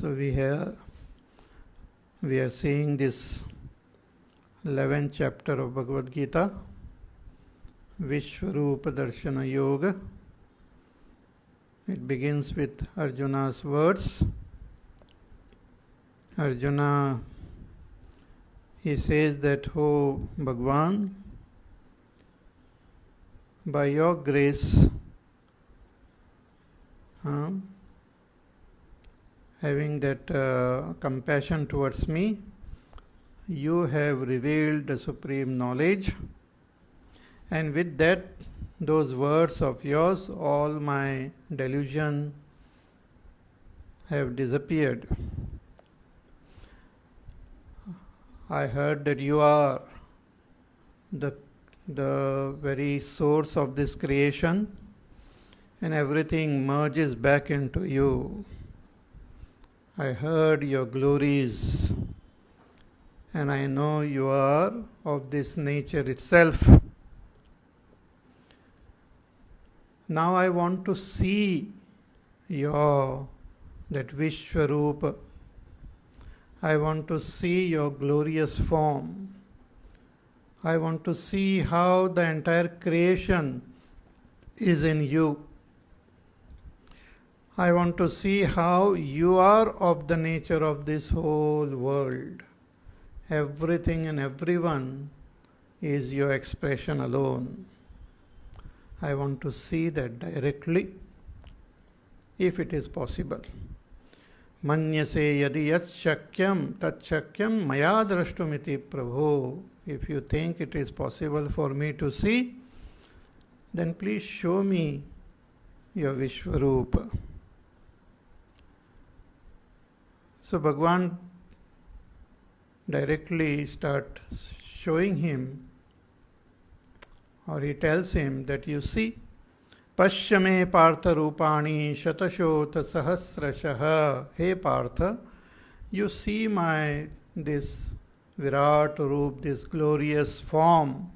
So we are seeing this 11th chapter of Bhagavad Gita, Vishwarupa Darshana Yoga. It begins with Arjuna's words. Arjuna, he says that, "Oh Bhagwan, by your grace, having that compassion towards me, you have revealed the supreme knowledge, and with that, those words of yours, all my delusion have disappeared. I heard that you are the very source of this creation, and everything merges back into you. I heard your glories, and I know you are of this nature itself. Now I want to see that Vishwarupa. I want to see your glorious form. I want to see how the entire creation is in you. I want to see how you are of the nature of this whole world. Everything and everyone is your expression alone. I want to see that directly, if it is possible. Manyase yadi yat shakyam tat shakyam maya drashtumiti prabho. If you think it is possible for me to see, then please show me your Vishwarupa. So Bhagwan directly starts showing him, or he tells him that, you see, Pashyame Partha Rupani Shatashota Sahasrashaha. Hey Partha, you see this Virat Roop, this glorious form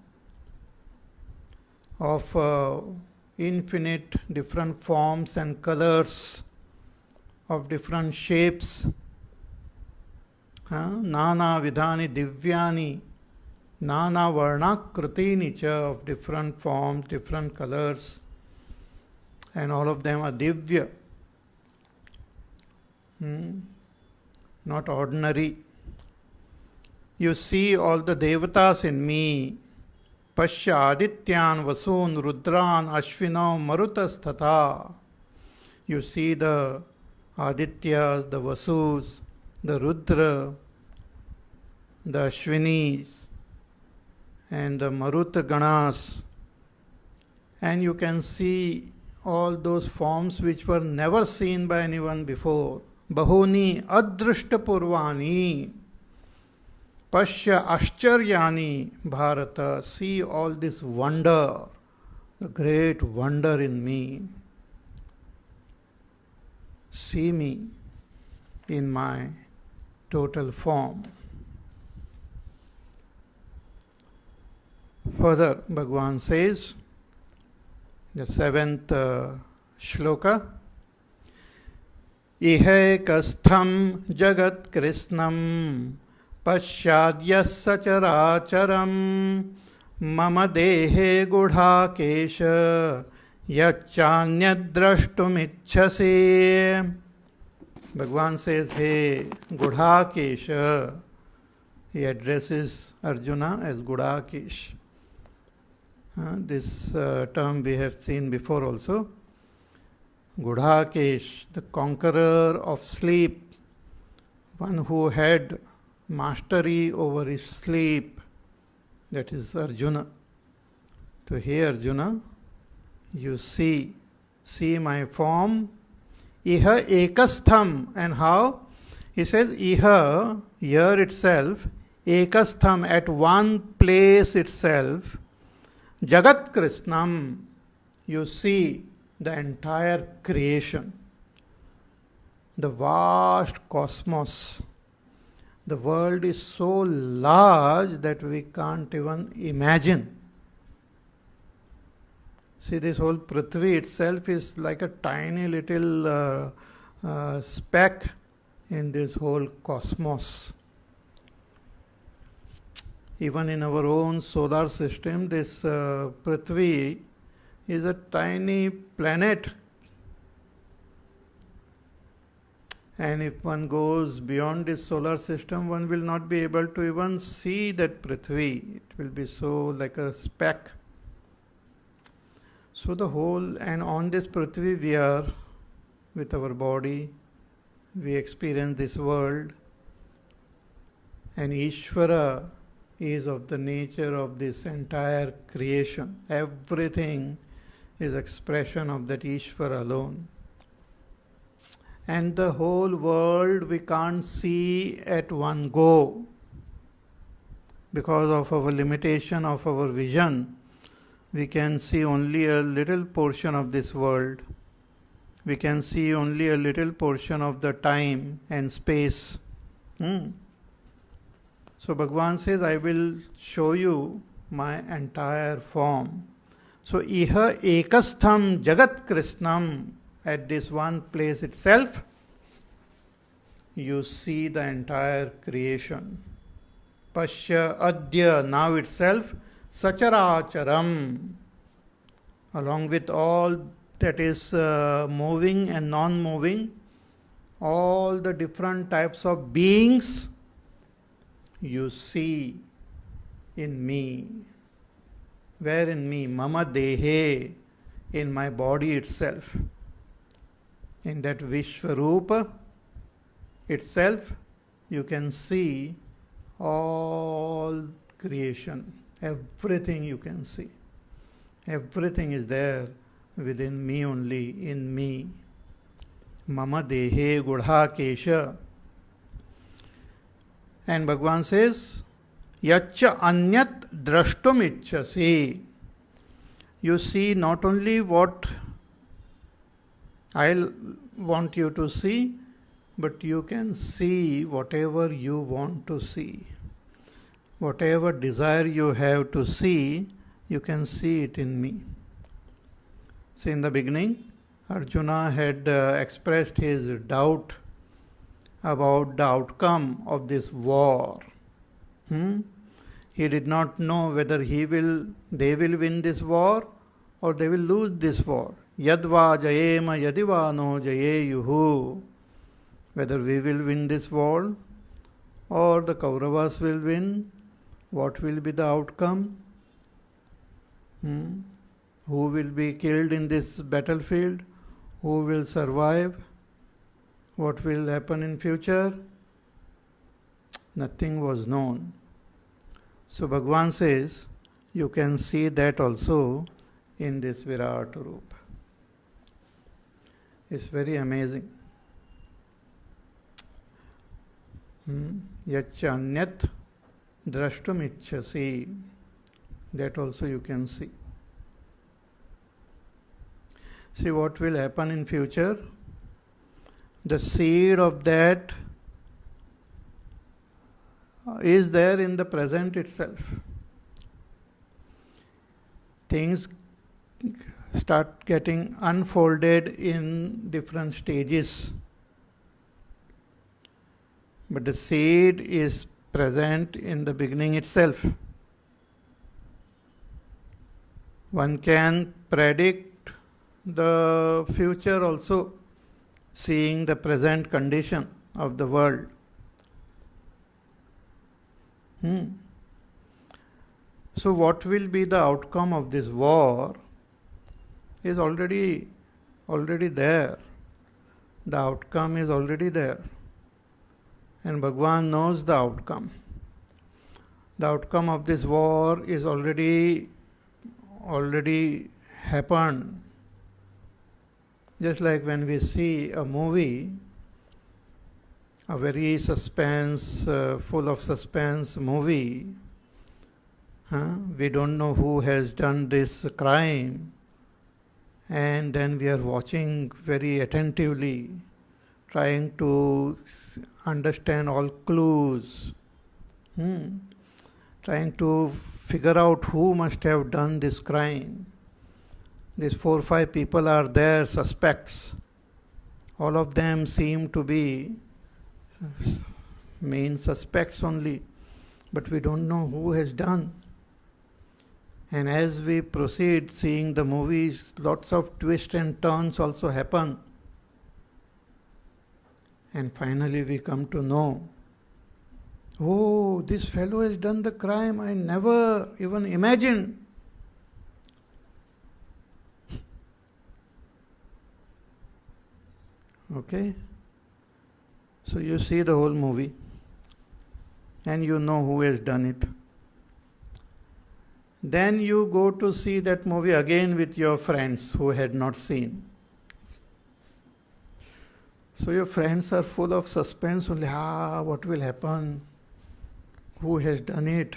of infinite different forms and colors, of different shapes. Nana Vidhani Divyani, Nana Varnakritini cha, of different forms, different colors, and all of them are Divya, not ordinary. You see all the Devatas in me. Pashya Adityan Vasun Rudran Ashvinam Marutas Tata. You see the Adityas, the Vasus, the Rudra, the Ashvinis, and the Maruta Ganas. And you can see all those forms which were never seen by anyone before. Bahuni Adrushta Purvani. Pashya Ashcharyani Bharata. See all this wonder, the great wonder in me. See me in my total form. Further, Bhagwan says, the 7th shloka, Ihekastham jagat krishnam pashyadya sacharacharam mama dehe gudha yacchanyad Bhagwan says, hey Gudhakesh. He addresses Arjuna as Gudhakesh. This term we have seen before also. Gudhakesh, the conqueror of sleep, one who had mastery over his sleep. That is Arjuna. So here Arjuna, you see my form. Iha ekastham. And how? He says, Iha, here itself, ekastham, at one place itself, Jagat Krishnam, you see the entire creation, the vast cosmos. The world is so large that we can't even imagine. See, this whole Prithvi itself is like a tiny little speck in this whole cosmos. Even in our own solar system, this Prithvi is a tiny planet. And if one goes beyond this solar system, one will not be able to even see that Prithvi. It will be so like a speck. So the whole, and on this Prithvi we are with our body, we experience this world, and Ishvara is of the nature of this entire creation. Everything is expression of that Ishvara alone. And the whole world we can't see at one go because of our limitation of our vision. We can see only a little portion of this world. We can see only a little portion of the time and space. So Bhagavan says, I will show you my entire form. So iha ekastham jagat krishnam, at this one place itself, you see the entire creation. Pashya adya, now itself, sacharacharam, along with all that is moving and non-moving, all the different types of beings, you see in me. Where in me? Mama dehe, in my body itself. In that Vishwarupa itself, you can see all creation. Everything you can see. Everything is there within me only, in me. Mama dehe gudha kesha. And Bhagavan says, Yacha anyat drashtum ichchasi. You see not only what I want you to see, but you can see whatever you want to see. Whatever desire you have to see, you can see it in me. See, in the beginning, Arjuna had expressed his doubt about the outcome of this war. He did not know whether they will win this war or they will lose this war. Yadva jayema yadivano jayeyuhu. Whether we will win this war or the Kauravas will win, what will be the outcome? Who will be killed in this battlefield? Who will survive? What will happen in future? Nothing was known. So Bhagavan says, you can see that also in this Virat Rupa. It's very amazing. Yachanyat drashtum ichchasi. That also you can see. See what will happen in future. The seed of that is there in the present itself. Things start getting unfolded in different stages. But the seed is present in the beginning itself. One can predict the future also, seeing the present condition of the world. So what will be the outcome of this war is already there. The outcome is already there. And Bhagavan knows the outcome. The outcome of this war is already happened. Just like when we see a movie, a very full of suspense movie, we don't know who has done this crime, and then we are watching very attentively, trying to understand all clues, trying to figure out who must have done this crime. These 4 or 5 people are there, suspects. All of them seem to be main suspects only, but we don't know who has done. And as we proceed seeing the movies, lots of twists and turns also happen. And finally we come to know, oh, this fellow has done the crime I never even imagined. Okay? So you see the whole movie and you know who has done it. Then you go to see that movie again with your friends who had not seen. So your friends are full of suspense only, what will happen? Who has done it?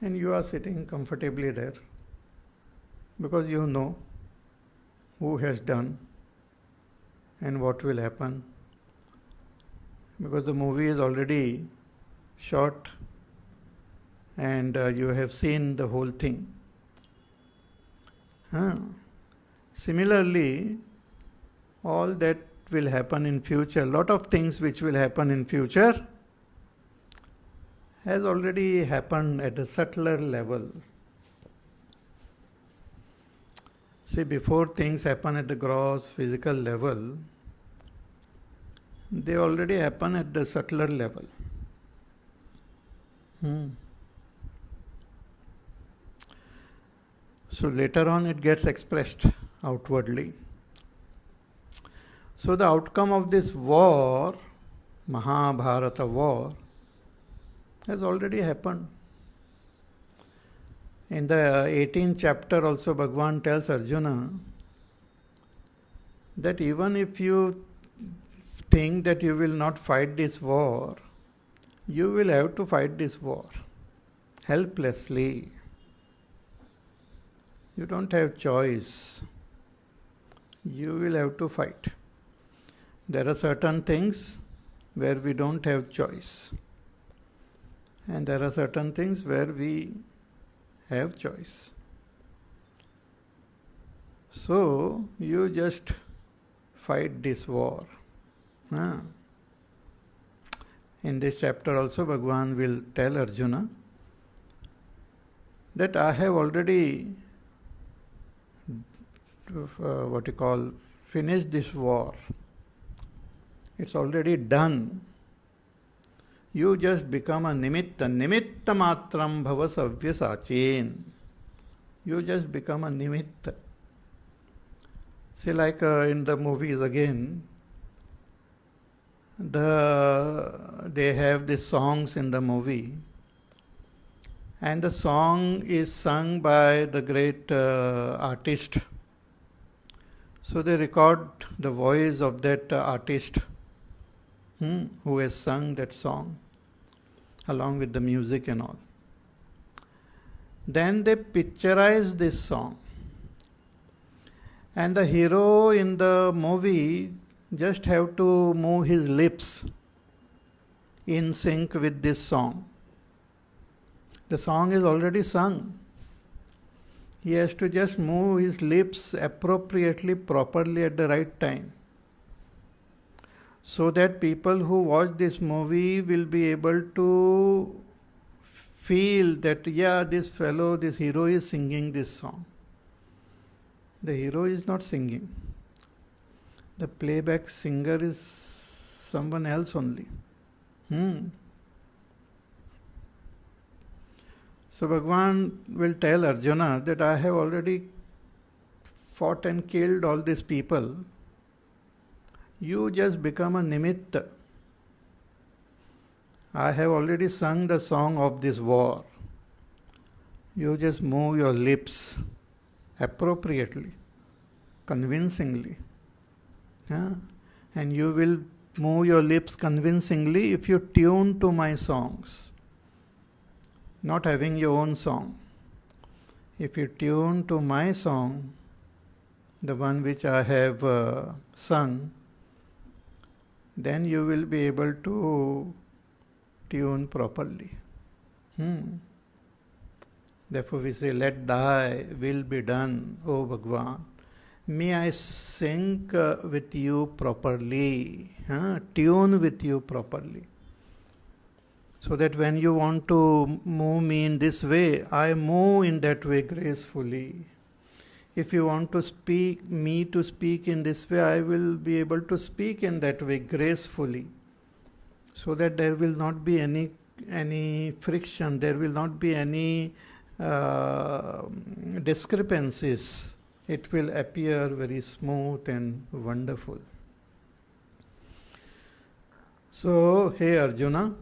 And you are sitting comfortably there because you know who has done and what will happen. Because the movie is already shot and you have seen the whole thing. Similarly, all that will happen in future, lot of things which will happen in future has already happened at a subtler level. See, before things happen at the gross physical level, they already happen at the subtler level. So later on it gets expressed outwardly. So the outcome of this war, Mahabharata war, has already happened. In the 18th chapter also Bhagavan tells Arjuna that even if you think that you will not fight this war, you will have to fight this war helplessly. You don't have choice. You will have to fight. There are certain things where we don't have choice. And there are certain things where we have choice. So, you just fight this war. In this chapter also Bhagavan will tell Arjuna that I have already finished this war. It's already done. You just become a nimitta matram bhava savya sachin. You just become a nimitta. See, like in the movies again, they have these songs in the movie, and the song is sung by the great artist. So they record the voice of that artist who has sung that song along with the music and all. Then they picturize this song. And the hero in the movie just have to move his lips in sync with this song. The song is already sung. He has to just move his lips appropriately, properly at the right time, so that people who watch this movie will be able to feel that, this fellow, this hero is singing this song. The hero is not singing. The playback singer is someone else only. So Bhagavan will tell Arjuna that I have already fought and killed all these people. You just become a nimitta. I have already sung the song of this war. You just move your lips appropriately, convincingly. And you will move your lips convincingly if you tune to my songs. Not having your own song. If you tune to my song, the one which I have sung, then you will be able to tune properly. Therefore we say, let thy will be done, O Bhagavan. may I sync with you properly, tune with you properly. So that when you want to move me in this way, I move in that way gracefully. If you want to speak me to speak in this way, I will be able to speak in that way gracefully. So that there will not be any friction, there will not be any discrepancies. It will appear very smooth and wonderful. So, hey Arjuna,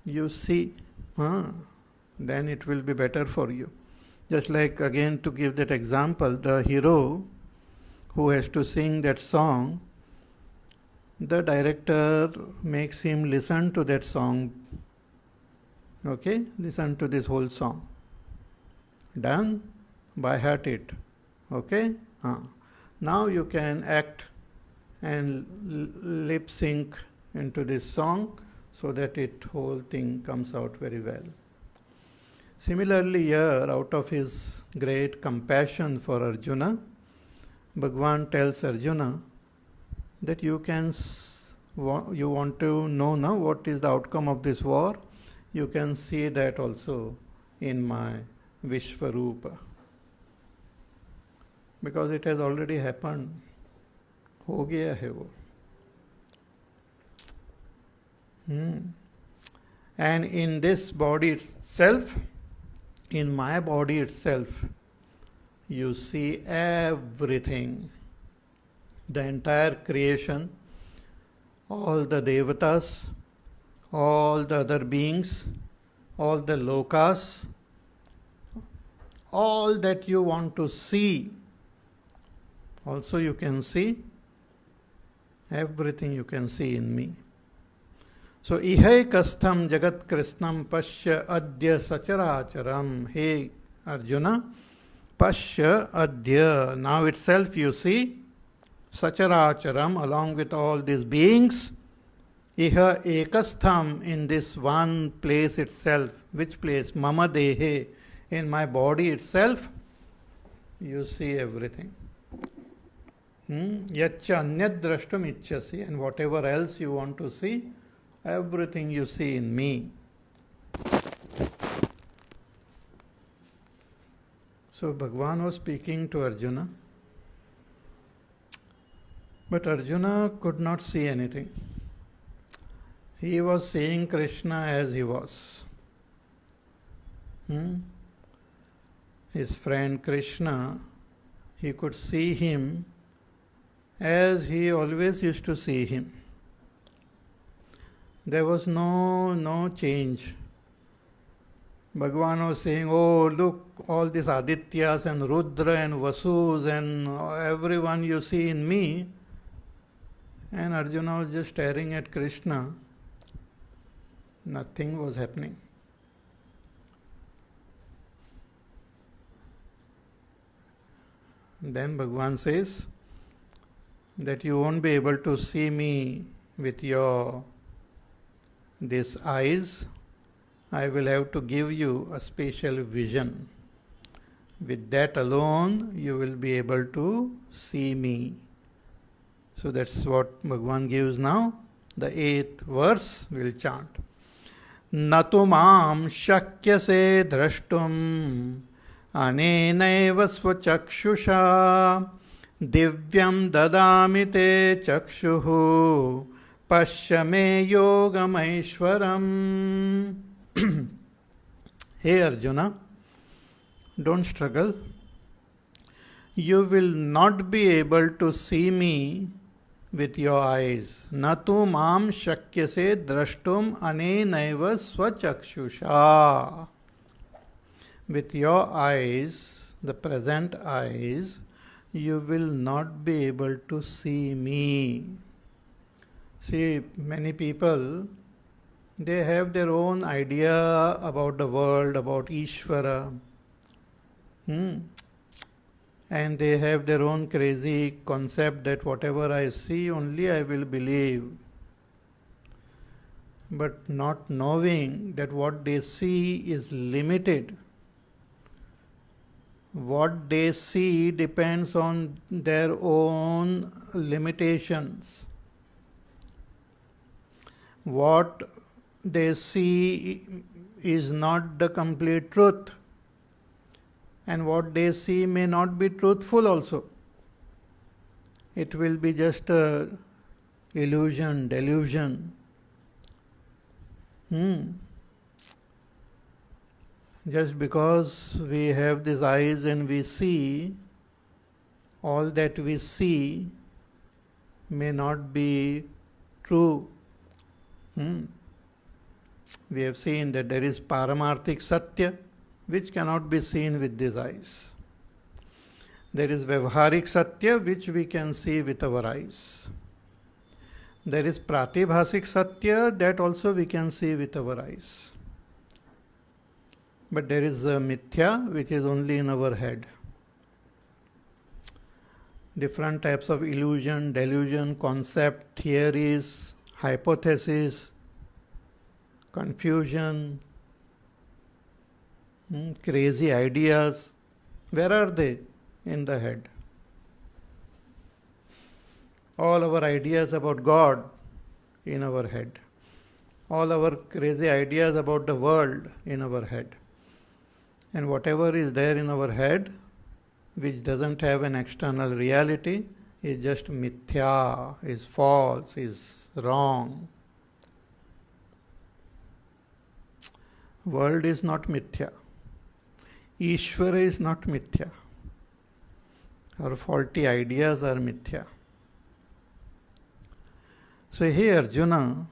you see, then it will be better for you. Just like, again, to give that example, the hero who has to sing that song, the director makes him listen to that song. Okay, listen to this whole song. Done? By heart it. Okay? Now you can act and lip sync into this song so that it whole thing comes out very well. Similarly, here, out of his great compassion for Arjuna, Bhagwan tells Arjuna that you want to know now what is the outcome of this war. You can see that also in my Vishvarupa. Because it has already happened. हो गया है वो. And in this body itself, in my body itself, you see everything. The entire creation, all the devatas, all the other beings, all the lokas, all that you want to see, also you can see. Everything you can see in me. So, ihaikastham jagat krishnam pasya adya sacharacharam. Hey Arjuna, pasya adya. Now itself you see sacharacharam along with all these beings. Iha ekastham, in this one place itself. Which place? Mama dehe. In my body itself, you see everything. Yacha anyad drashtum ichchasi. And whatever else you want to see, everything you see in me. So Bhagwan was speaking to Arjuna. But Arjuna could not see anything. He was seeing Krishna as he was. His friend Krishna, he could see him as he always used to see him. There was no change. Bhagavan was saying, oh, look, all these Adityas and Rudra and Vasus and everyone you see in me. And Arjuna was just staring at Krishna. Nothing was happening. Then Bhagavan says that you won't be able to see me with these eyes. I will have to give you a special vision. With that alone, you will be able to see me. So that's what Bhagavan gives now. The 8th verse we'll chant. Natu mam shakyase drashtum anenaiva svachakshusha divyam dadami te chakshuhu pashyame yogamaishwaram. Hey Arjuna, don't struggle. You will not be able to see me with your eyes. Natu mam shakyase drashtum anenaiva svachakshusha. With your eyes, the present eyes, you will not be able to see me. See, many people, they have their own idea about the world, about Ishvara. And they have their own crazy concept that whatever I see, only I will believe. But not knowing that what they see is limited. What they see depends on their own limitations. What they see is not the complete truth, and what they see may not be truthful also. It will be just a illusion, delusion. Just because we have these eyes and we see, all that we see may not be true. We have seen that there is Paramarthik Satya, which cannot be seen with these eyes. There is Vyavharik Satya, which we can see with our eyes. There is Pratibhasik Satya, that also we can see with our eyes. But there is a Mithya, which is only in our head. Different types of illusion, delusion, concept, theories, hypothesis, confusion, crazy ideas. Where are they? In the head. All our ideas about God in our head. All our crazy ideas about the world in our head. And whatever is there in our head, which doesn't have an external reality, is just mithya, is false, is wrong. World is not mithya. Ishvara is not mithya. Our faulty ideas are mithya. So here, Arjuna,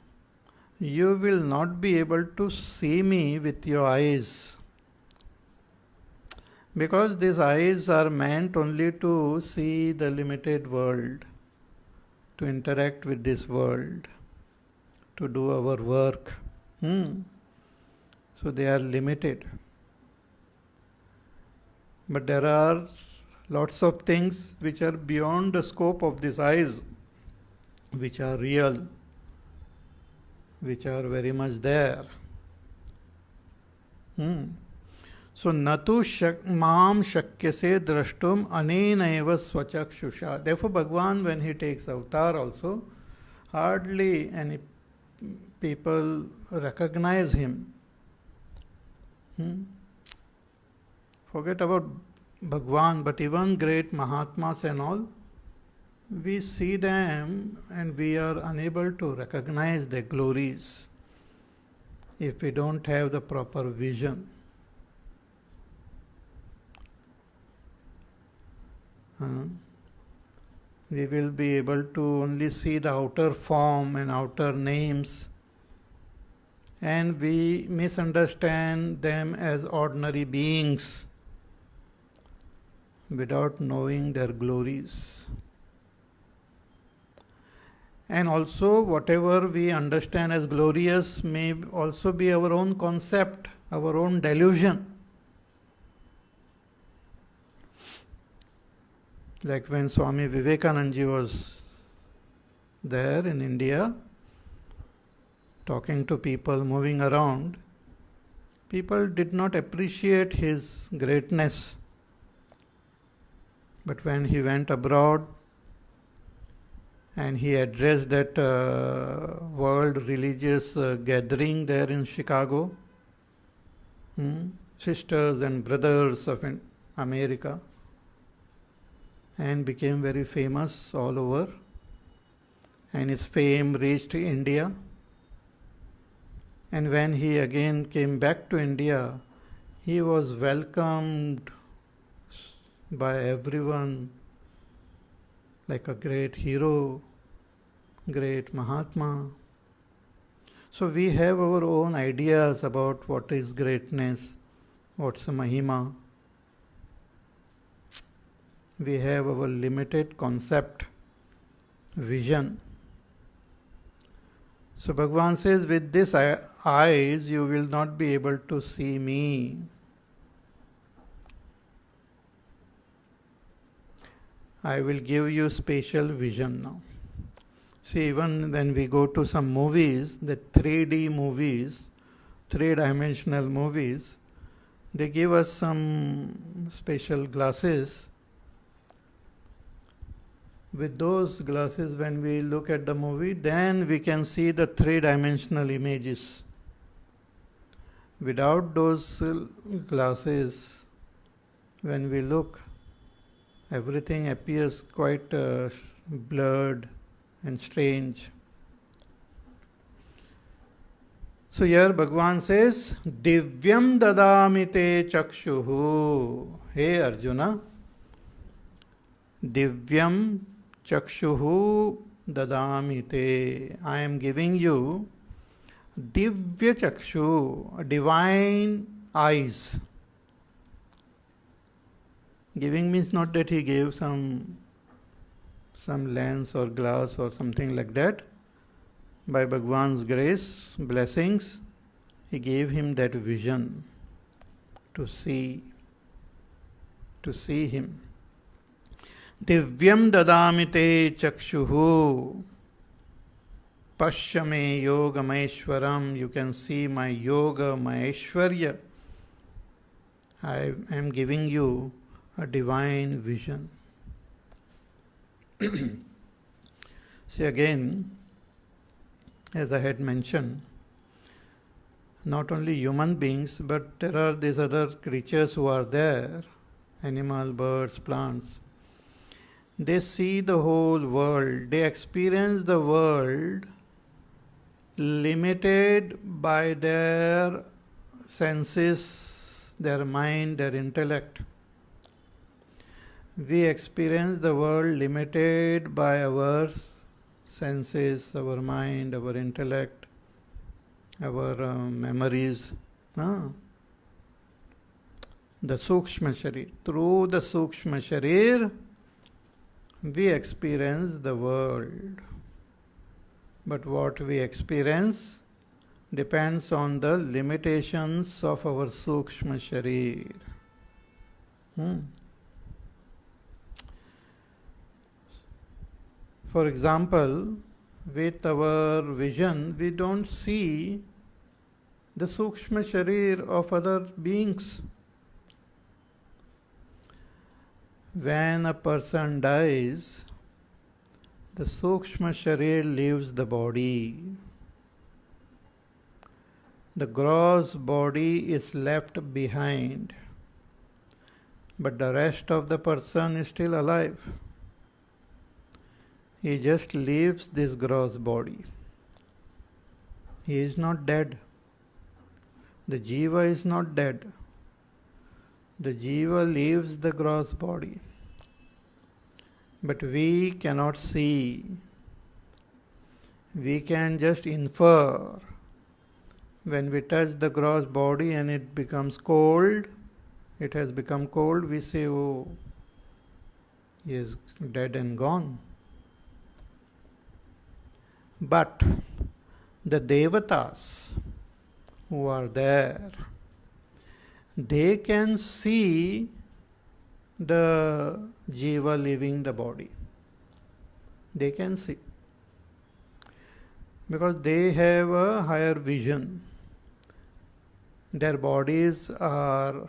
you will not be able to see me with your eyes, because these eyes are meant only to see the limited world, to interact with this world, to do our work. So they are limited. But there are lots of things which are beyond the scope of these eyes, which are real, which are very much there. So natu mam shakyase drashtum anena eva swachakshusha. Therefore Bhagwan, when he takes avatar also, hardly any people recognize him. Forget about Bhagwan, but even great Mahatmas and all, we see them and we are unable to recognize their glories if we don't have the proper vision. We will be able to only see the outer form and outer names, and we misunderstand them as ordinary beings without knowing their glories. And also, whatever we understand as glorious may also be our own concept, our own delusion. Like when Swami Vivekananda was there in India, talking to people, moving around, people did not appreciate his greatness. But when he went abroad and he addressed that world religious gathering there in Chicago, sisters and brothers of America, and became very famous all over, and his fame reached India. And when he again came back to India, he was welcomed by everyone like a great hero, great Mahatma. So we have our own ideas about what is greatness, what's Mahima. We have our limited concept, vision. So Bhagavan says, with these eyes you will not be able to see me. I will give you spatial vision now. See, even when we go to some movies, the 3D movies, three-dimensional movies, They give us some special glasses. With those glasses, when we look at the movie, then we can see the three-dimensional images. Without those glasses, when we look, everything appears quite blurred and strange. So here Bhagavan says, Divyam dadami te chakshuhu. Hey Arjuna, Divyam chakshuhu dadami te. I am giving you Divya chakshu, divine eyes. Giving means not that he gave some lens or glass or something like that. By Bhagwan's grace, blessings, he gave him that vision to see him. Divyam dadami te chakshuhu. Pashyame yoga maishwaram. You can see my yoga, my aishwarya. I am giving you a divine vision. See again, as I had mentioned, not only human beings, but there are these other creatures who are there, animal, birds, plants. They see the whole world. They experience the world limited by their senses, their mind, their intellect. We experience the world limited by our senses, our mind, our intellect, our memories. The Sukshma Sharir. Through the Sukshma Sharir, we experience the world. But what we experience depends on the limitations of our Sukshma Sharir. For example, with our vision, we don't see the Sukshma Sharir of other beings. When a person dies, the Sukshma Sharir leaves the body. The gross body is left behind, but the rest of the person is still alive. He just leaves this gross body. He is not dead. The Jiva is not dead. The Jiva leaves the gross body. But we cannot see. We can just infer. When we touch the gross body and it becomes cold, it has become cold, we say, oh, he is dead and gone. But the Devatas who are there, they can see the Jiva leaving the body. They can see. Because they have a higher vision. Their bodies are,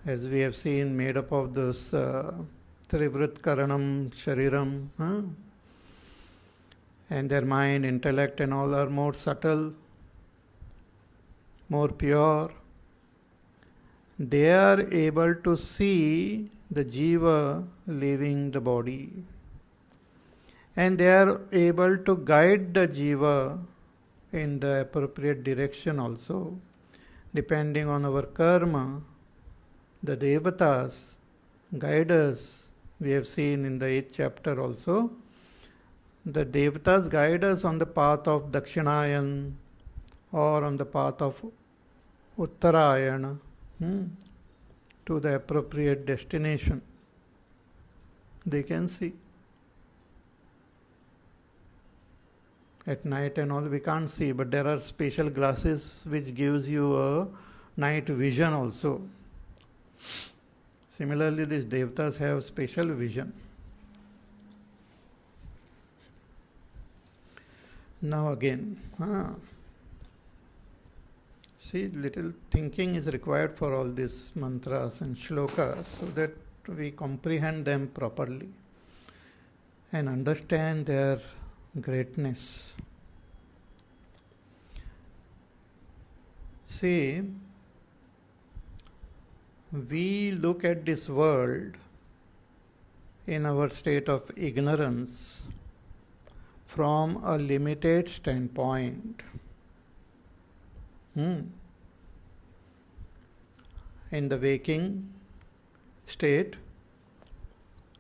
as we have seen, made up of those Trivrit Karanam Shariram. And their mind, intellect and all are more subtle, more pure. They are able to see the Jiva leaving the body. And they are able to guide the Jiva in the appropriate direction also. Depending on our karma, the Devatas guide us. We have seen in the 8th chapter also. The Devatas guide us on the path of Dakshinayan or on the path of Uttarayana to the appropriate destination. They can see. At night and all we can't see, but there are special glasses which gives you a night vision also. Similarly, these Devatas have special vision. Now again, See, little thinking is required for all these mantras and shlokas so that we comprehend them properly and understand their greatness. See, we look at this world in our state of ignorance from a limited standpoint. In the waking state,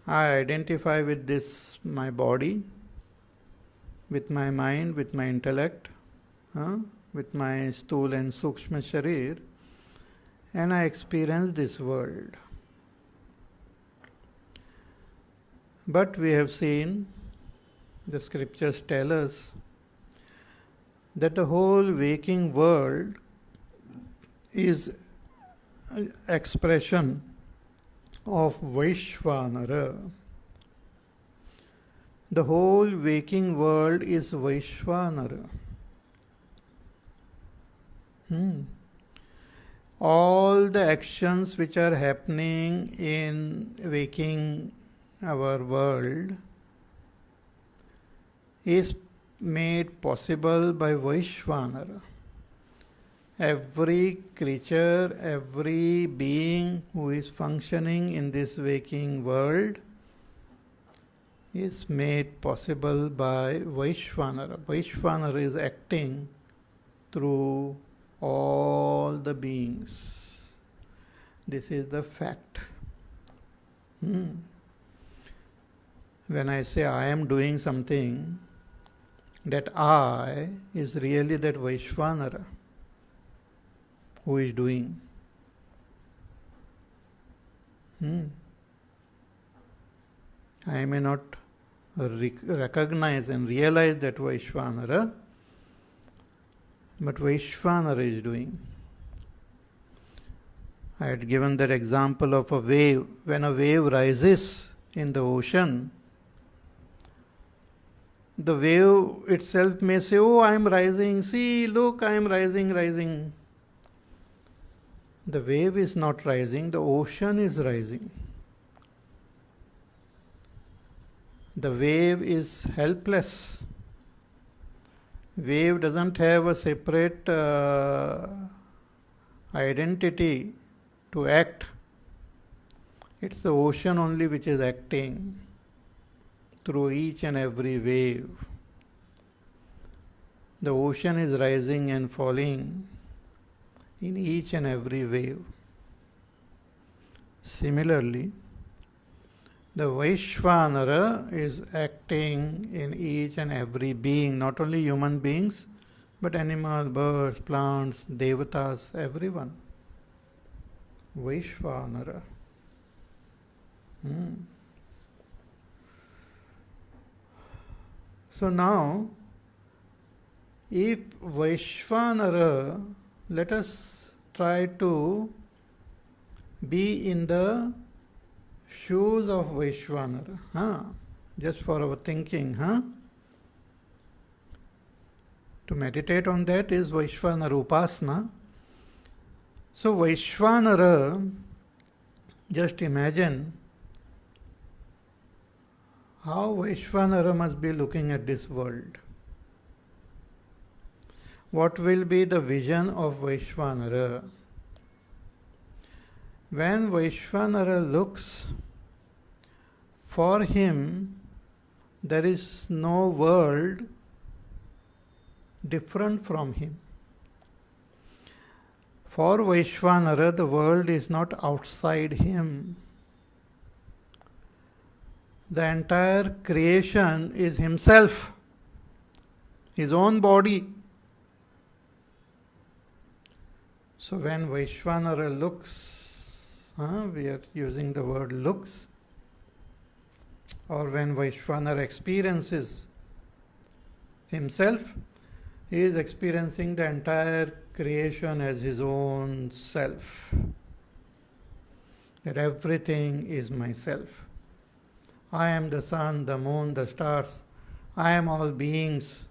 I identify with this, my body, with my mind, with my intellect, with my sthul and sukshma sharir, and I experience this world. But we have seen, the scriptures tell us, that the whole waking world is an expression of Vaishvanara. The whole waking world is Vaishvanara. All the actions which are happening in waking our world is made possible by Vaishvanara. Every creature, every being who is functioning in this waking world is made possible by Vaishvanara. Vaishvanara is acting through all the beings. This is the fact. When I say I am doing something, that I is really that Vaishvanara who is doing. I may not recognize and realize that Vaishvanara, but Vaishvanara is doing. I had given that example of a wave. When a wave rises in the ocean, the wave itself may say, oh, I am rising, see, look, I am rising. The wave is not rising, the ocean is rising. The wave is helpless. Wave doesn't have a separate identity to act. It's the ocean only which is acting through each and every wave. The ocean is rising and falling in each and every wave. Similarly, the Vaishvanara is acting in each and every being, not only human beings, but animals, birds, plants, devatas, everyone. Vaishvanara. So now, if Vaishvanara, let us try to be in the shoes of Vaishvanara, just for our thinking. To meditate on that is Vaishvanara Upasana. So Vaishvanara, just imagine how Vaishvanara must be looking at this world. What will be the vision of Vaishvanara? When Vaishvanara looks, for him there is no world different from him. For Vaishvanara, the world is not outside him. The entire creation is himself, his own body. So when Vaishvanara looks, we are using the word looks, or when Vaishvanara experiences himself, he is experiencing the entire creation as his own self. That everything is myself. I am the sun, the moon, the stars. I am all beings.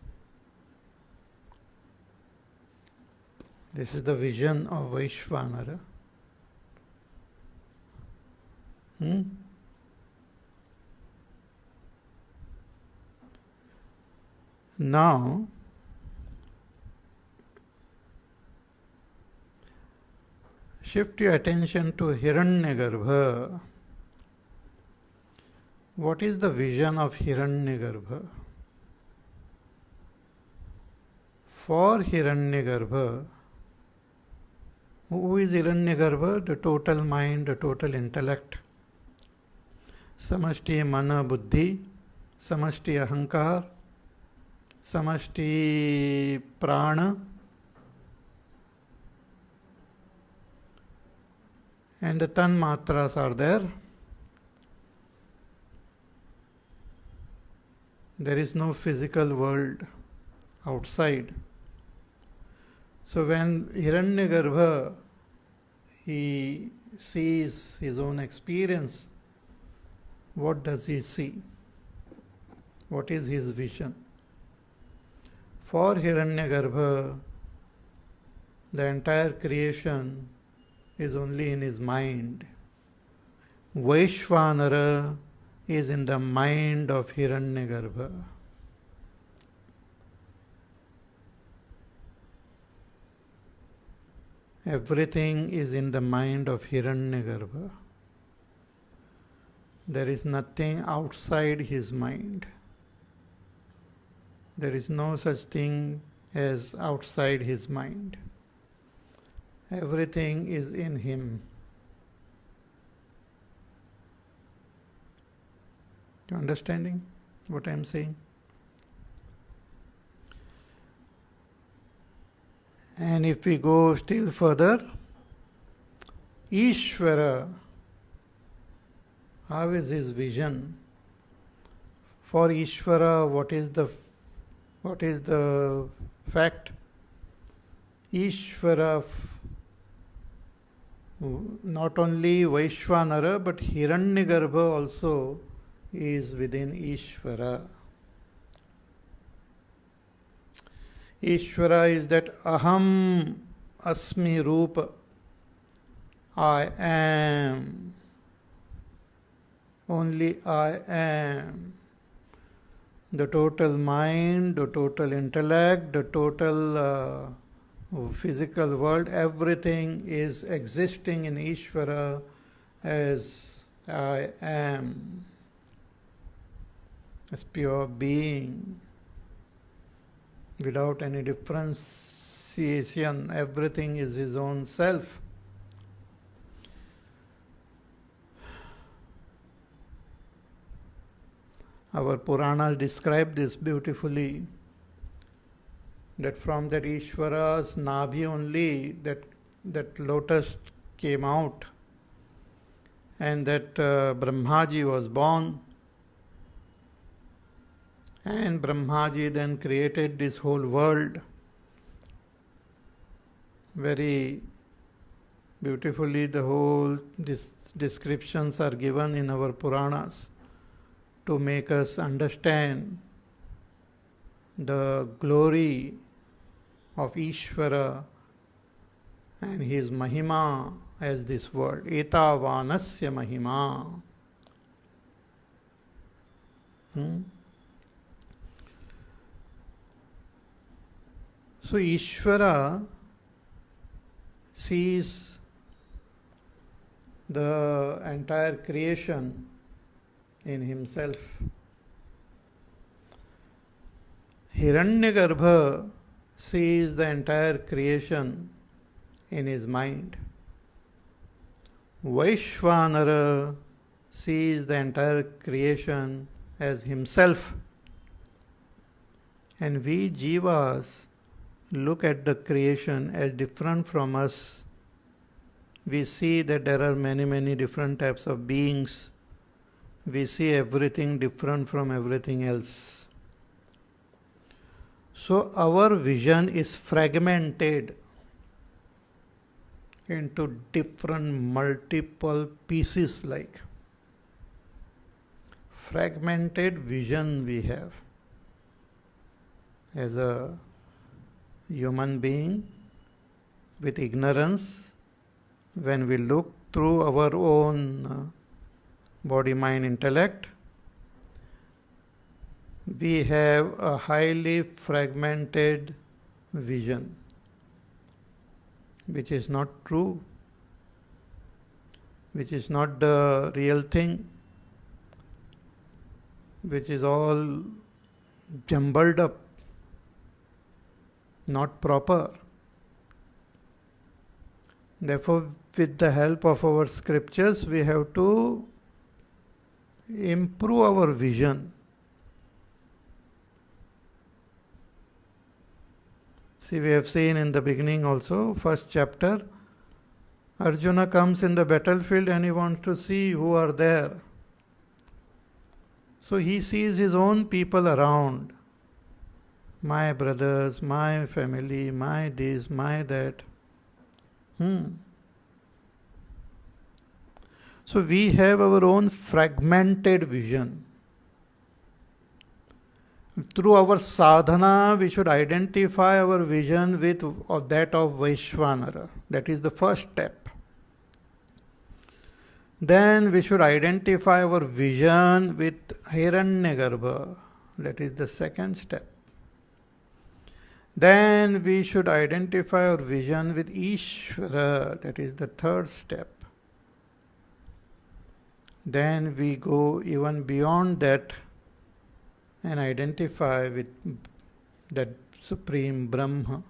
This is the vision of Vaishvanara. Now, shift your attention to Hiranyagarbha. What is the vision of Hiranyagarbha? For Hiranyagarbha, who is Hiranyagarbha? The total mind, the total intellect. Samashti Mana Buddhi, Samashti Ahankar, Samashti Prana, and the Tanmatras are there. There is no physical world outside. So when Hiranyagarbha, he sees his own experience, what does he see? What is his vision? For Hiranyagarbha, the entire creation is only in his mind. Vaishvanara is in the mind of Hiranyagarbha. Everything is in the mind of Hiranyagarbha. There is nothing outside his mind. There is no such thing as outside his mind. Everything is in him. You understanding what I am saying? And if we go still further, Ishvara, how is his vision? For Ishvara, what is the fact? Ishvara, not only Vaishvanara, but Hiranyagarbha also is within Ishvara. Ishvara is that Aham Asmi Rupa, I am. Only I am. The total mind, the total intellect, the total physical world, everything is existing in Ishvara as I am, as pure being, without any differentiation. Everything is his own self. Our Puranas describe this beautifully, that from that Ishvara's Nabhi only that lotus came out, and that Brahmaji was born, and Brahmaji then created this whole world. Very beautifully the whole descriptions are given in our Puranas to make us understand the glory of Ishvara and his Mahima as this world. Etavanasya Mahima. So Ishvara sees the entire creation in himself. Hiranyagarbha sees the entire creation in his mind. Vaishvanara sees the entire creation as himself. And we jivas look at the creation as different from us. We see that there are many, many different types of beings. We see everything different from everything else. So our vision is fragmented into different multiple pieces, like fragmented vision we have. As a human being, with ignorance, when we look through our own body, mind, intellect, we have a highly fragmented vision, which is not true, which is not the real thing, which is all jumbled up, not proper. Therefore, with the help of our scriptures, we have to improve our vision. See, we have seen in the beginning also, first chapter, Arjuna comes in the battlefield and he wants to see who are there. So he sees his own people around. My brothers, my family, my this, my that. So we have our own fragmented vision. Through our sadhana, we should identify our vision with that of Vaishvanara. That is the first step. Then we should identify our vision with Hiranyagarbha. That is the second step. Then we should identify our vision with Ishvara. That is the third step. Then we go even beyond that and identify with that Supreme Brahma.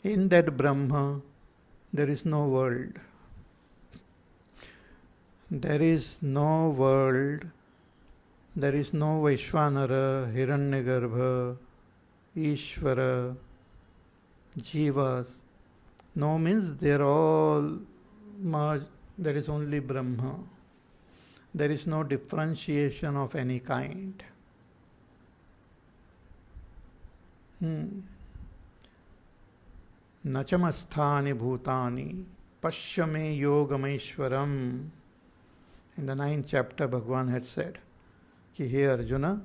In that Brahma, there is no world. There is no world. There is no Vaishvanara, Hiranyagarbha, Ishvara, Jivas. No means they are all merged. There is only Brahma. There is no differentiation of any kind. Nachamasthani bhutani pashyame yogameshwaram. In the 9th chapter, Bhagavan had said, Ki hey Arjuna,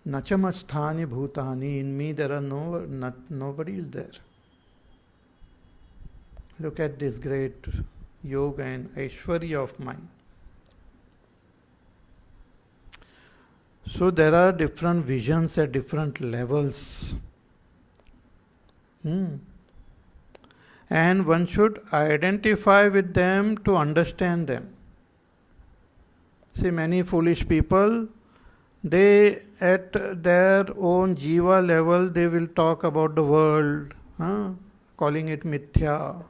Nachamasthani bhutani, in me there are nobody is there. Look at this great yoga and Aishwarya of mine. So there are different visions at different levels. And one should identify with them to understand them. See, many foolish people, they at their own jiva level, they will talk about the world, calling it mithya,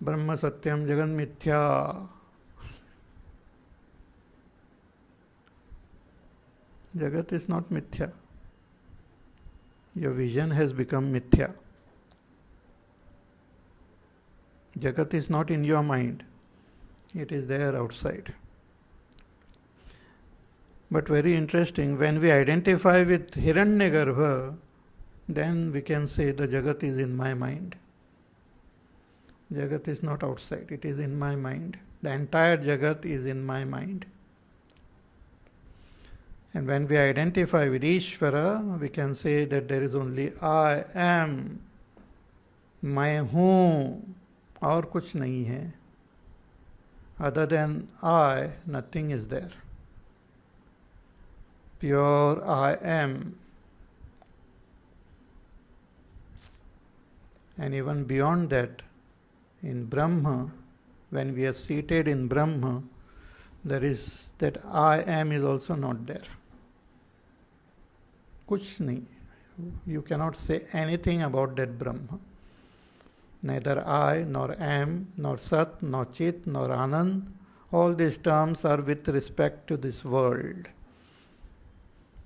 Brahma Satyam, Jagan Mithya. Jagat is not mithya. Your vision has become mithya. Jagat is not in your mind. It is there outside. But very interesting, when we identify with Hiranyagarbha, then we can say the Jagat is in my mind. Jagat is not outside, it is in my mind. The entire Jagat is in my mind. And when we identify with Ishvara, we can say that there is only I am, मैं हूँ, और कुछ नहीं है. Other than I, nothing is there. Pure I am. And even beyond that, in Brahma, when we are seated in Brahma, there is that I am is also not there. Kuch nahi. You cannot say anything about that Brahma. Neither I, nor am, nor Sat, nor Chit, nor Anand. All these terms are with respect to this world.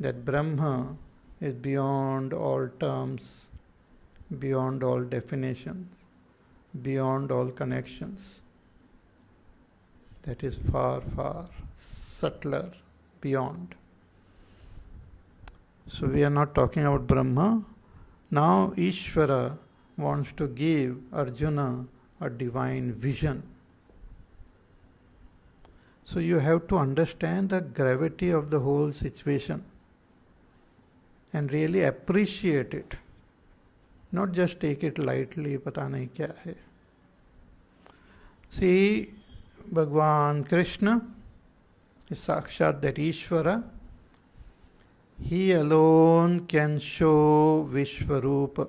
That Brahma is beyond all terms, beyond all definitions, beyond all connections. That is far, far subtler, beyond. So we are not talking about Brahma. Now Ishvara wants to give Arjuna a divine vision. So you have to understand the gravity of the whole situation and really appreciate it. Not just take it lightly, पता नहीं क्या है. See, Bhagwan Krishna is Sakshat, that Ishvara. He alone can show Vishwarupa.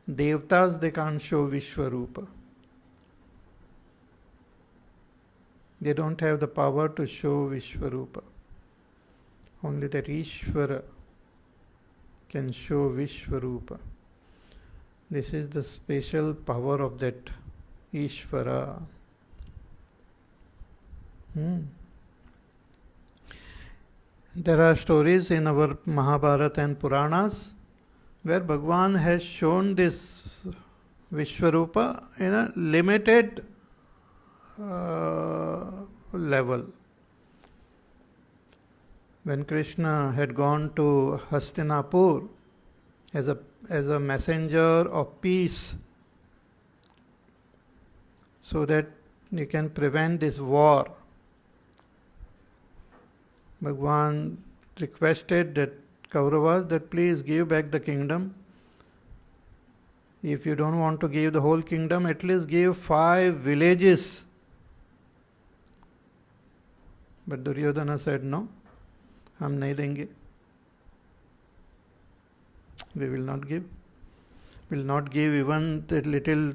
Devtas, they can't show Vishwarupa. They don't have the power to show Vishwarupa. Only that Ishvara can show Vishwarupa. This is the special power of that Ishvara. There are stories in our Mahabharata and Puranas where Bhagwan has shown this Vishwarupa in a limited level. When Krishna had gone to Hastinapur as a messenger of peace, so that you can prevent this war, Bhagwan requested that Kauravas that please give back the kingdom. If you don't want to give the whole kingdom, at least give 5 villages. But Duryodhana said, no, हम नहीं देंगे. We will not give. Will not give even the little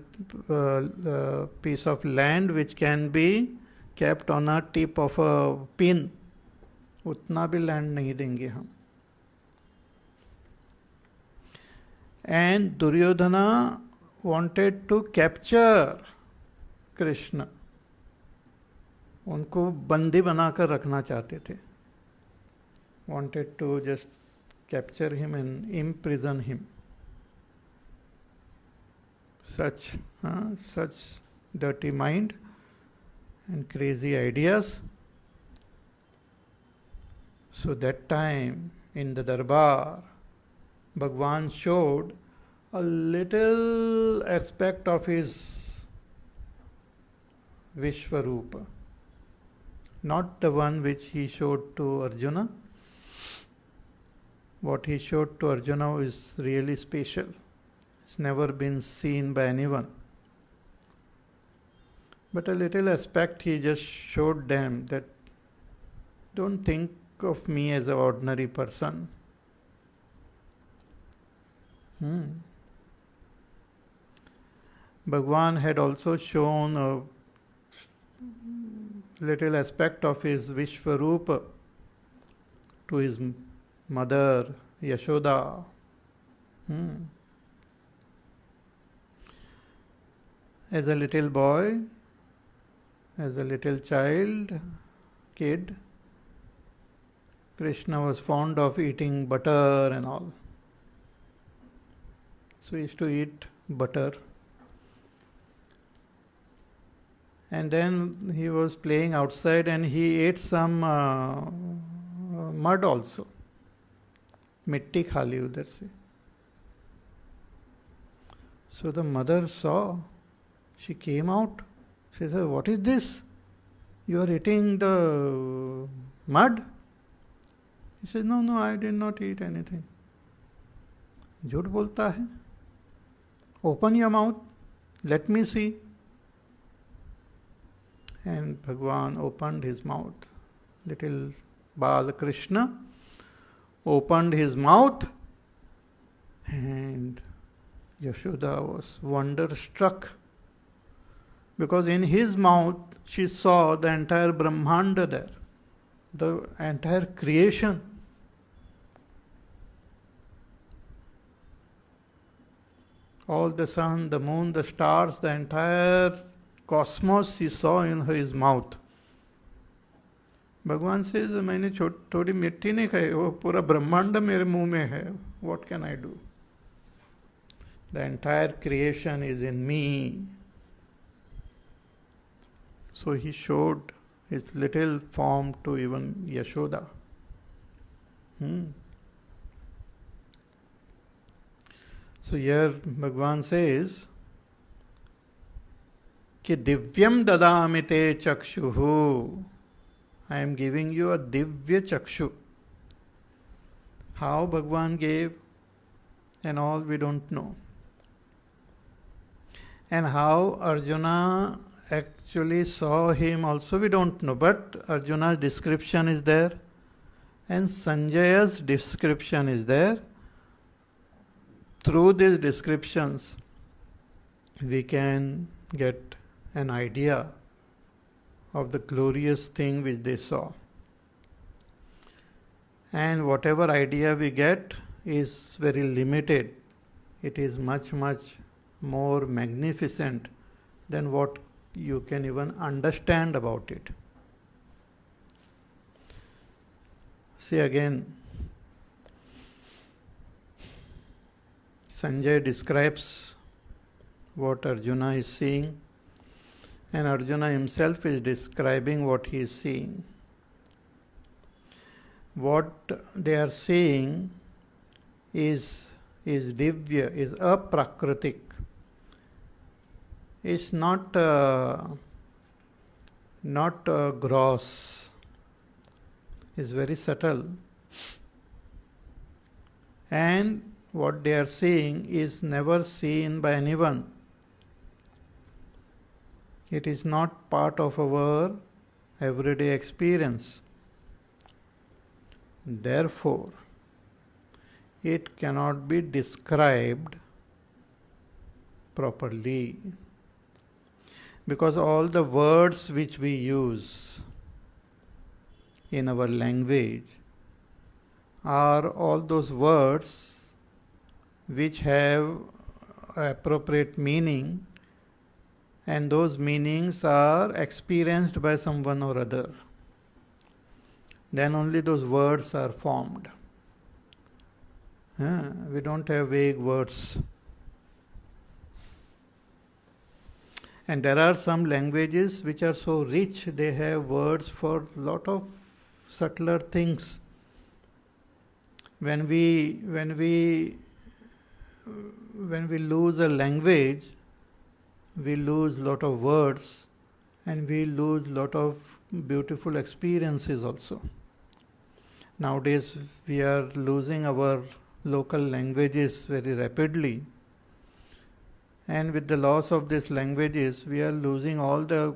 piece of land which can be kept on a tip of a pin. उतना भी land नहीं देंगे हम. And Duryodhana wanted to capture Krishna. उनको बंदी बनाकर रखना चाहते थे. Wanted to just capture him and imprison him. Such dirty mind and crazy ideas. So that time in the Darbar, Bhagwan showed a little aspect of his Vishwarupa. Not the one which he showed to Arjuna. What he showed to Arjuna is really special. It's never been seen by anyone. But a little aspect he just showed them, that don't think of me as an ordinary person. Bhagwan had also shown a little aspect of his Vishwarupa to his mother Yashoda. As a little boy, as a little kid, Krishna was fond of eating butter and all. So he used to eat butter. And then he was playing outside and he ate some mud also. मिट्टी खा ली उधर से. So the mother saw. She came out. She said, what is this? You are eating the mud? He said, no, I did not eat anything. झूठ बोलता है. Open your mouth. Let me see. And Bhagwan opened his mouth. Little Bal Krishna opened his mouth, and Yashoda was wonderstruck, because in his mouth she saw the entire Brahmanda there, the entire creation. All the sun, the moon, the stars, the entire cosmos she saw in his mouth. भगवान से मैंने थोड़ी मिट्टी नहीं खाई, वो पूरा ब्रह्मांड मेरे मुंह में है. What can I do? The entire creation is in me. So he showed his little form to even Yashoda. So here Bhagwan says कि दिव्यम ददामि ते चक्षुः. I am giving you a divya chakshu. How Bhagwan gave? and all we don't know. And how Arjuna actually saw him also we don't know, but Arjuna's description is there and Sanjaya's description is there. Through these descriptions we can get an idea of the glorious thing which they saw. And whatever idea we get is very limited. It is much, much more magnificent than what you can even understand about it. See again, Sanjay describes what Arjuna is seeing, and Arjuna himself is describing what he is seeing. What they are seeing is divya, is aprakritik. It's not gross. It's very subtle. And what they are seeing is never seen by anyone. It is not part of our everyday experience. Therefore, it cannot be described properly. Because all the words which we use in our language are all those words which have appropriate meaning, and those meanings are experienced by someone or other. Then only those words are formed. We don't have vague words. And there are some languages which are so rich, they have words for lot of subtler things. When we lose a language, we lose lot of words and we lose lot of beautiful experiences also. Nowadays we are losing our local languages very rapidly. And with the loss of these languages, we are losing all the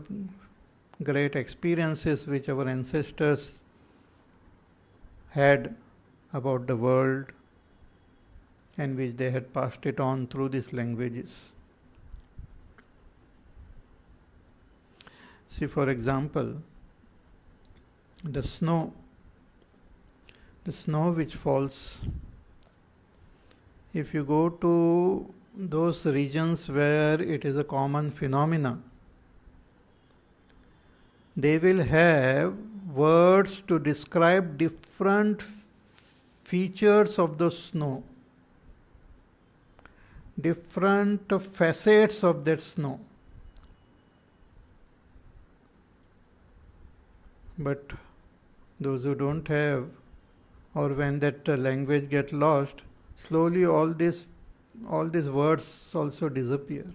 great experiences which our ancestors had about the world and which they had passed it on through these languages. See, for example, the snow which falls. If you go to those regions where it is a common phenomena, they will have words to describe different features of the snow, different facets of that snow. But those who don't have, or when that language gets lost, slowly all these words also disappear.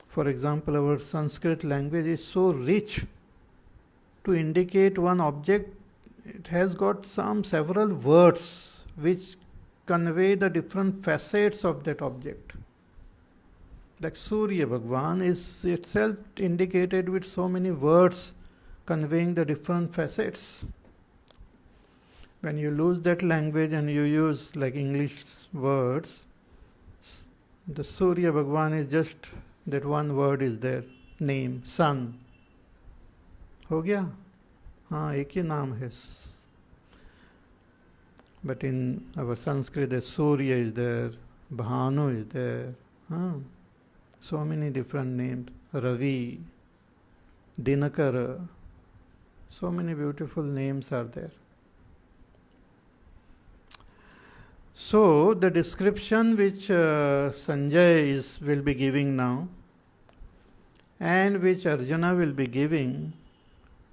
For example, our Sanskrit language is so rich. To indicate one object, it has got several words which convey the different facets of that object. Like Surya Bhagwan is itself indicated with so many words conveying the different facets. When you lose that language and you use like English words, the Surya Bhagwan is just that one word is there, name, sun. हो गया? हाँ, एक ही नाम है. But in our Sanskrit, the Surya is there, Bhanu is there. So many different names. Ravi, Dinakara. So many beautiful names are there. So the description which Sanjay will be giving now and which Arjuna will be giving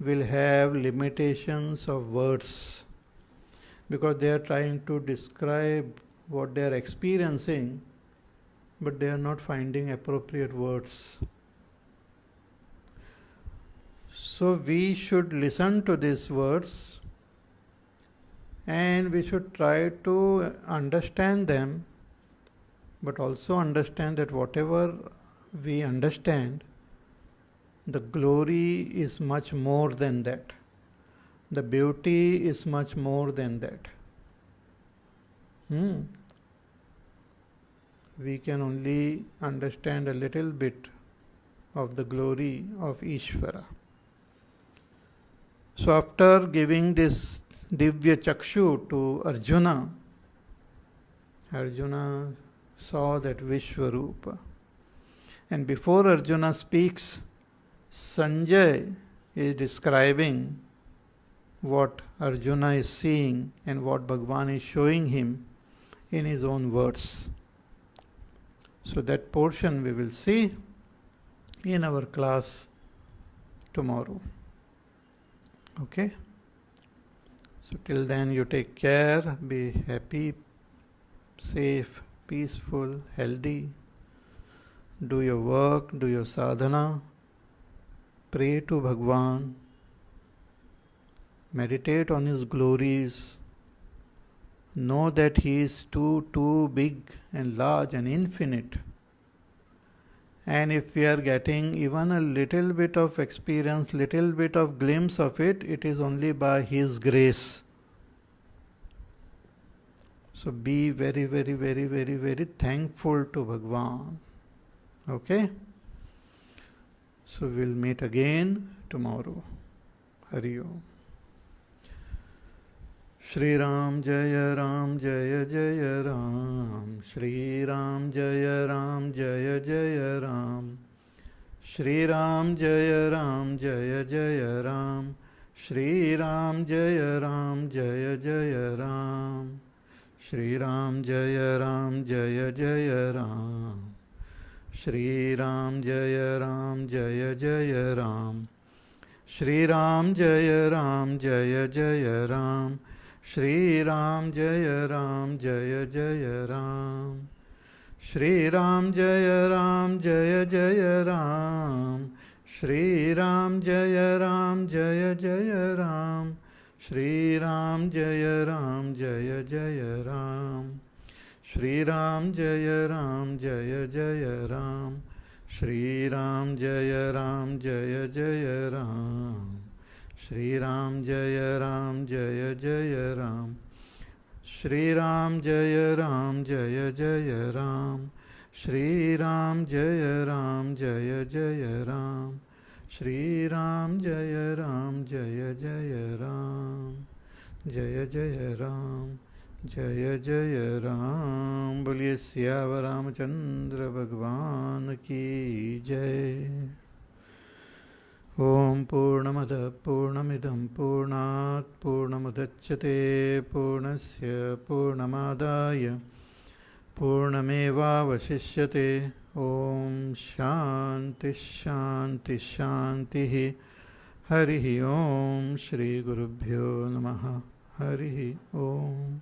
will have limitations of words, because they are trying to describe what they are experiencing, but they are not finding appropriate words. So we should listen to these words and we should try to understand them, but also understand that whatever we understand, the glory is much more than that. The beauty is much more than that. We can only understand a little bit of the glory of Ishvara. So after giving this Divya Chakshu to Arjuna, Arjuna saw that Vishwarupa. And before Arjuna speaks, Sanjay is describing what Arjuna is seeing and what Bhagwan is showing him in his own words. So that portion we will see in our class tomorrow. Okay? So till then you take care, be happy, safe, peaceful, healthy. Do your work, do your sadhana, pray to Bhagwan, meditate on his glories, know that he is too big and large and infinite. And if we are getting even a little bit of experience, little bit of glimpse of it, it is only by his grace. So be very, very, very, very, very thankful to Bhagwan. Okay? So we'll meet again tomorrow. Hari Om. Shri Ram Jaya Ram Jaya Jaya Ram. Shri Ram Jaya Ram Jaya Jaya Ram. Shri Ram Jaya Ram Jaya Jaya Ram. Shri Ram Jaya Ram Jaya Jaya Ram. Shri Ram Jaya Ram Jaya Jaya Ram. Shri Ram Jaya Ram Jaya Jaya Ram. Shri Ram Jaya Ram Jaya Jaya Ram. Shri Ram Jaya Ram Jaya Jaya Ram. Shri Ram Jaya Ram Jaya Jaya Ram. Shri Ram Jaya Ram Jaya Jaya Ram. Shri Ram Jaya Ram Jaya Jaya Ram. Shri Ram Jaya Ram Jaya Jaya Ram. Shri Ram Jaya Ram Jaya Jaya Ram. Shri Ram Jaya Ram Jaya Jaya Ram. Shri Ram Jaya Ram Jaya Jaya Ram. Shri Ram Jaya Ram Jaya Jaya Ram. Shri Ram Jaya Ram Jaya Jaya Ram. Jaya Jaya Ram. जय जय राम. बोलिए सियावर रामचंद्र भगवान की जय. ओम पूर्णमदः पूर्णमिदं पूर्णात् पूर्णमुदच्यते पूर्णस्य पूर्णमादाय पूर्णमेवावशिष्यते. ओम शांति शांति शांतिः. हरिः ओम. श्री गुरुभ्यो नमः. हरिः ओम.